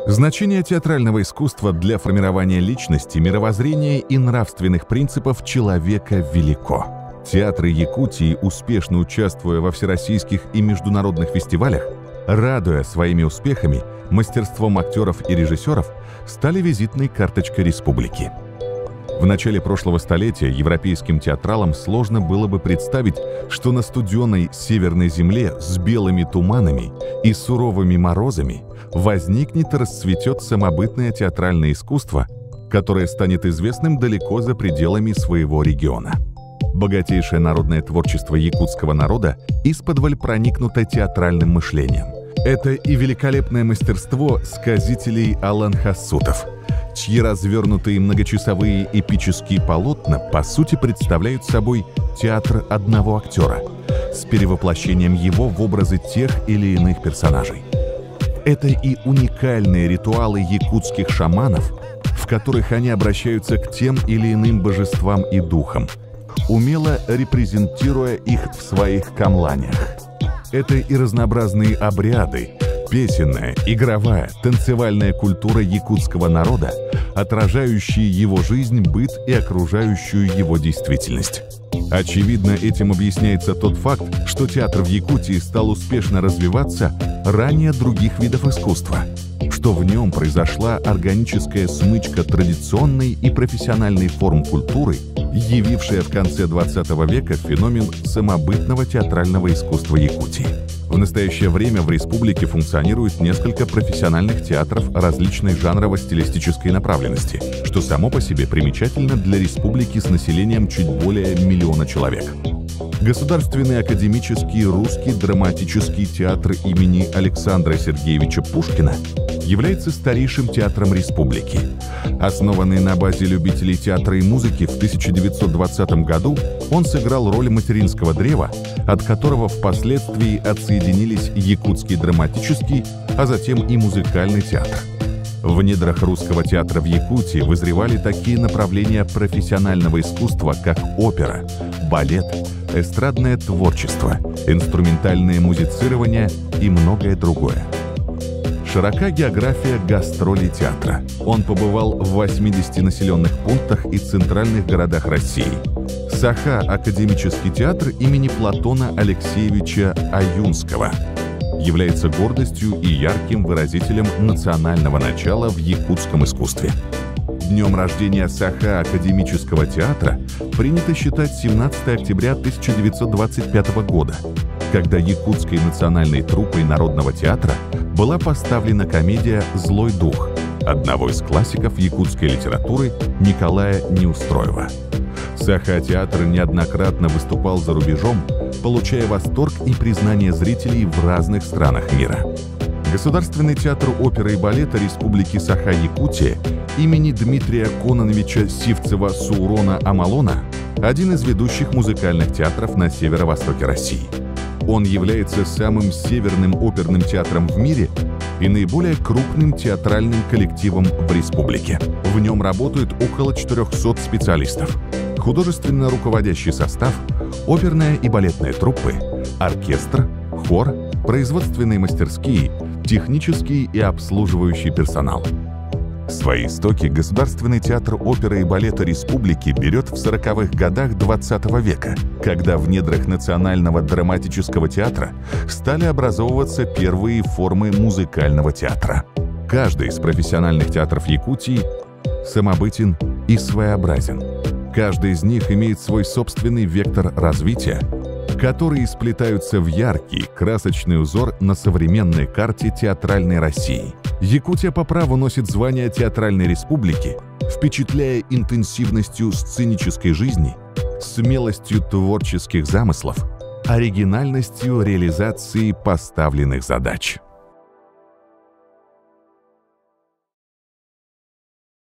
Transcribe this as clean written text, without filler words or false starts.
Значение театрального искусства для формирования личности, мировоззрения и нравственных принципов человека велико. Театры Якутии, успешно участвуя во всероссийских и международных фестивалях, радуя своими успехами, мастерством актеров и режиссеров, стали визитной карточкой республики. В начале прошлого столетия европейским театралам сложно было бы представить, что на студеной северной земле с белыми туманами и суровыми морозами возникнет и расцветет самобытное театральное искусство, которое станет известным далеко за пределами своего региона. Богатейшее народное творчество якутского народа исподволь проникнуто театральным мышлением. Это и великолепное мастерство сказителей Алан-Хассутов, чьи развернутые многочасовые эпические полотна по сути представляют собой театр одного актера с перевоплощением его в образы тех или иных персонажей. Это и уникальные ритуалы якутских шаманов, в которых они обращаются к тем или иным божествам и духам, умело репрезентируя их в своих камланиях. Это и разнообразные обряды, песенная, игровая, танцевальная культура якутского народа, отражающие его жизнь, быт и окружающую его действительность. Очевидно, этим объясняется тот факт, что театр в Якутии стал успешно развиваться ранее других видов искусства, что в нем произошла органическая смычка традиционной и профессиональной форм культуры, явившая в конце XX века феномен самобытного театрального искусства Якутии. В настоящее время в республике функционирует несколько профессиональных театров различной жанрово-стилистической направленности, что само по себе примечательно для республики с населением чуть более 1 миллиона человек. Государственный академический русский драматический театр имени Александра Сергеевича Пушкина является старейшим театром республики. Основанный на базе любителей театра и музыки в 1920 году, он сыграл роль материнского древа, от которого впоследствии отсоединились Якутский драматический, а затем и музыкальный театр. В недрах русского театра в Якутии вызревали такие направления профессионального искусства, как опера, балет, эстрадное творчество, инструментальное музицирование и многое другое. Широка география гастролей театра. Он побывал в 80 населенных пунктах и центральных городах России. Саха – академический театр имени Платона Алексеевича Аюнского. Является гордостью и ярким выразителем национального начала в якутском искусстве. Днем рождения Саха академического театра принято считать 17 октября 1925 года, когда якутской национальной труппой Народного театра была поставлена комедия «Злой дух» одного из классиков якутской литературы Николая Неустроева. Саха-театр неоднократно выступал за рубежом, получая восторг и признание зрителей в разных странах мира. Государственный театр оперы и балета Республики Саха-Якутия имени Дмитрия Кононовича Сивцева-Саурона-Амалона – один из ведущих музыкальных театров на северо-востоке России. Он является самым северным оперным театром в мире и наиболее крупным театральным коллективом в республике. В нем работают около 400 специалистов. Художественно руководящий состав, оперная и балетная труппы, оркестр, хор, производственные мастерские, технический и обслуживающий персонал. Свои истоки Государственный театр оперы и балета республики берет в 40-х годах XX века, когда в недрах Национального драматического театра стали образовываться первые формы музыкального театра. Каждый из профессиональных театров Якутии самобытен и своеобразен. Каждый из них имеет свой собственный вектор развития, которые сплетаются в яркий, красочный узор на современной карте театральной России. Якутия по праву носит звание театральной республики, впечатляя интенсивностью сценической жизни, смелостью творческих замыслов, оригинальностью реализации поставленных задач.